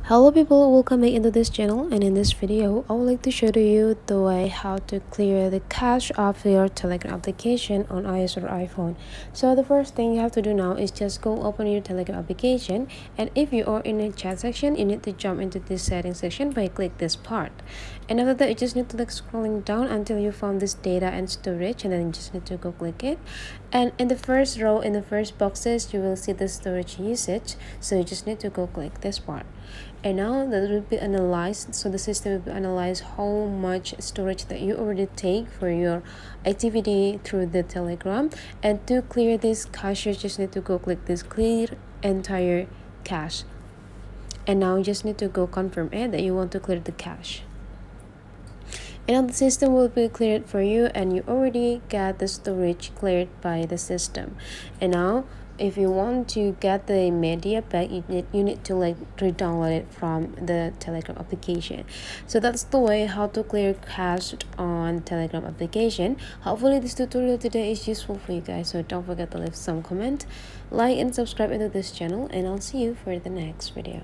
Hello people, welcome back into this channel, and in this video I would like to show to you the way how to clear the cache of your Telegram application on iOS or iPhone. So the first thing you have to do now is just go open your Telegram application, and if you are in the chat section you need to jump into this settings section by click this part, and after that you just need to scrolling down until you found this data and storage, and then you just need to go click it, and in the first row, in the first boxes, you will see the storage usage, so you just need to go click this part. And now that will be analyzed, so the system will analyze how much storage that you already take for your activity through the Telegram. And to clear this cache, you just need to go click this clear entire cache, and now you just need to go confirm it that you want to clear the cache, and now the system will be cleared for you, and you already get the storage cleared by the system. And now if you want to get the media back, you need to re-download it from the Telegram application. So that's the way how to clear cache on Telegram application. Hopefully this tutorial today is useful for you guys, so don't forget to leave some comment, like and subscribe into this channel, and I'll see you for the next video.